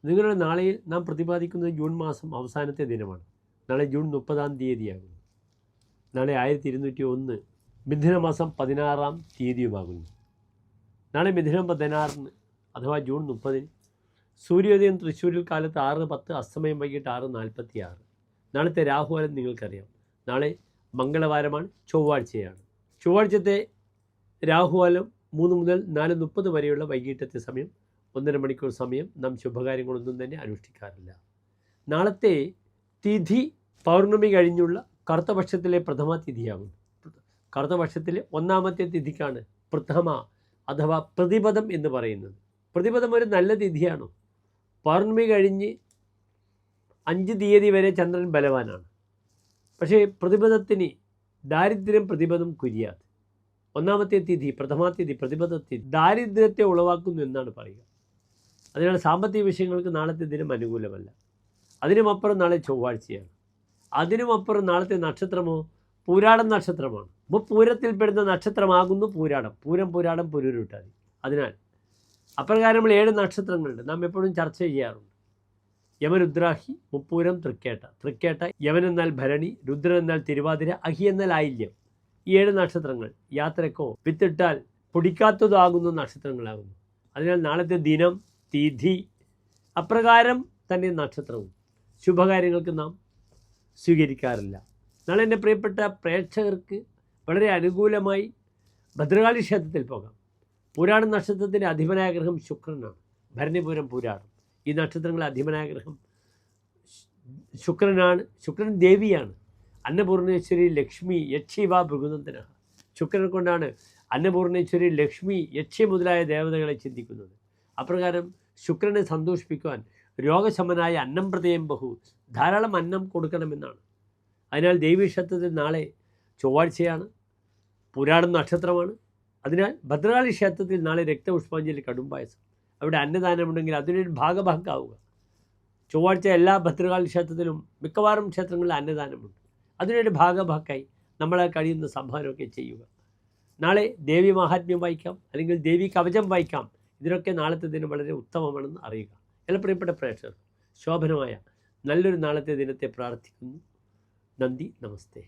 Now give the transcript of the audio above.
നിങ്ങളുടെ നാളെയിൽ നാം പ്രതിപാദിക്കുന്നത് ജൂൺ മാസം അവസാനത്തെ ദിനമാണ്. നാളെ ജൂൺ 30-ാം തീയതിയാകുന്നു. നാളെ 1201 മിഥുനമാസം 16-ാം തീയതിയുമാകുന്നു. നാളെ മിഥുനം 16-ന് അഥവാ ജൂൺ 30-ന് സൂര്യോദയം തൃശ്ശൂരിൽ കാലത്ത് 6:10, അസ്തമയം വൈകിട്ട് 6:46. നാളത്തെ രാഹുകാലം നിങ്ങൾക്കറിയാം. നാളെ മംഗളവാരമാണ്, ചൊവ്വാഴ്ചയാണ്. ചൊവ്വാഴ്ചത്തെ രാഹുകാലം 3 മുതൽ 4:30 വരെയുള്ള വൈകിട്ടത്തെ സമയം, 1.5 മണിക്കൂർ സമയം നാം ശുഭകാര്യങ്ങളൊന്നും തന്നെ അനുഷ്ഠിക്കാറില്ല. നാളത്തെ തിഥി പൗർണമി കഴിഞ്ഞുള്ള കറുത്തപക്ഷത്തിലെ പ്രഥമ തിഥിയാകുന്നു. കറുത്തപക്ഷത്തിലെ 1-ാമത്തെ തിഥിക്കാണ് പ്രഥമ അഥവാ പ്രതിപദം എന്ന് പറയുന്നത്. പ്രതിപദം ഒരു നല്ല തിഥിയാണോ? പൗർണമി കഴിഞ്ഞ് 5 തീയതി വരെ ചന്ദ്രൻ ബലവാനാണ്. പക്ഷേ പ്രതിപദത്തിന് ദാരിദ്ര്യം പ്രതിപദം കുര്യാത്. 1-ാമത്തെ തിഥി പ്രഥമാ തിഥി പ്രതിപദ തിഥി ദാരിദ്ര്യത്തെ ഉളവാക്കുന്നു എന്നാണ് പറയുക. അതിനാൽ സാമ്പത്തിക വിഷയങ്ങൾക്ക് നാളത്തെ ദിനം അനുകൂലമല്ല. അതിനുമപ്പുറം നാളെ ചൊവ്വാഴ്ചയാണ്. അതിനുമപ്പുറം നാളത്തെ നക്ഷത്രമോ പൂരാടം നക്ഷത്രമാണ്. പൂരത്തിൽപ്പെടുന്ന നക്ഷത്രമാകുന്നു പൂരാടം. പൂരാടം പുരുരുട്ടാതി. അതിനാൽ അപ്രകാരമുള്ള 7 നക്ഷത്രങ്ങളുണ്ട്. നാം എപ്പോഴും ചർച്ച ചെയ്യാറുണ്ട്. യമരുദ്രാഹി, മുപ്പൂരം, തൃക്കേട്ട, യമൻ എന്നാൽ ഭരണി, രുദ്രൻ എന്നാൽ തിരുവാതിര, അഹി എന്നാൽ ആയില്യം. ഈ 7 നക്ഷത്രങ്ങൾ യാത്രക്കോ വിത്തിട്ടാൽ പൊടിക്കാത്തതാകുന്ന നക്ഷത്രങ്ങളാകുന്നു. അതിനാൽ നാളത്തെ ദിനം, തിഥി, അപ്രകാരം തന്നെ നക്ഷത്രവും ശുഭകാര്യങ്ങൾക്ക് നാം സ്വീകരിക്കാറില്ല. നാളെ എൻ്റെ പ്രിയപ്പെട്ട പ്രേക്ഷകർക്ക് വളരെ അനുകൂലമായി ഭദ്രകാളി ക്ഷേത്രത്തിൽ പോകാം. പൂരാടം നക്ഷത്രത്തിൻ്റെ അധിപനായ ഗ്രഹം ശുക്രനാണ്. ഭരണിപൂരം, പൂരാടം ഈ നക്ഷത്രങ്ങളെ അധിപനായ ഗ്രഹം ശുക്രനാണ്. ശുക്രൻ ദേവിയാണ്. അന്നപൂർണേശ്വരി, ലക്ഷ്മി, യക്ഷിവ ഭൃഗുനന്ദന. ശുക്രനെ കൊണ്ടാണ് അന്നപൂർണേശ്വരി, ലക്ഷ്മി, യക്ഷി മുതലായ ദേവതകളെ ചിന്തിക്കുന്നത്. അപ്രകാരം ശുക്രനെ സന്തോഷിപ്പിക്കുവാൻ രോഗശമനായ അന്നം പ്രതയം ബഹു, ധാരാളം അന്നം കൊടുക്കണമെന്നാണ്. അതിനാൽ ദേവീക്ഷേത്രത്തിൽ നാളെ ചൊവ്വാഴ്ചയാണ്, പൂരാടം നക്ഷത്രമാണ്. അതിനാൽ ഭദ്രകാളി ക്ഷേത്രത്തിൽ നാളെ രക്തപുഷ്പാഞ്ജലി, കടുംപായസം, അവിടെ അന്നദാനമുണ്ടെങ്കിൽ അതിനൊരു ഭാഗഭാക്കാവുക. ചൊവ്വാഴ്ച എല്ലാ ഭദ്രകാളി ക്ഷേത്രത്തിലും മിക്കവാറും ക്ഷേത്രങ്ങളിൽ അന്നദാനമുണ്ട്. അതിനൊരു ഭാഗഭാക്കായി നമ്മളെ കഴിയുന്ന സംഭാവനയൊക്കെ ചെയ്യുക. നാളെ ദേവി മഹാത്മ്യം വായിക്കാം, അല്ലെങ്കിൽ ദേവി കവചം വായിക്കാം. ഇതിനൊക്കെ നാളത്തെ ദിനം വളരെ ഉത്തമമാണെന്ന് അറിയുക. എല്ലാ പ്രിയപ്പെട്ട പ്രേക്ഷകർ ശോഭനമായ നല്ലൊരു നാളത്തെ ദിനത്തെ പ്രാർത്ഥിക്കുന്നു. നന്ദി, നമസ്തേ.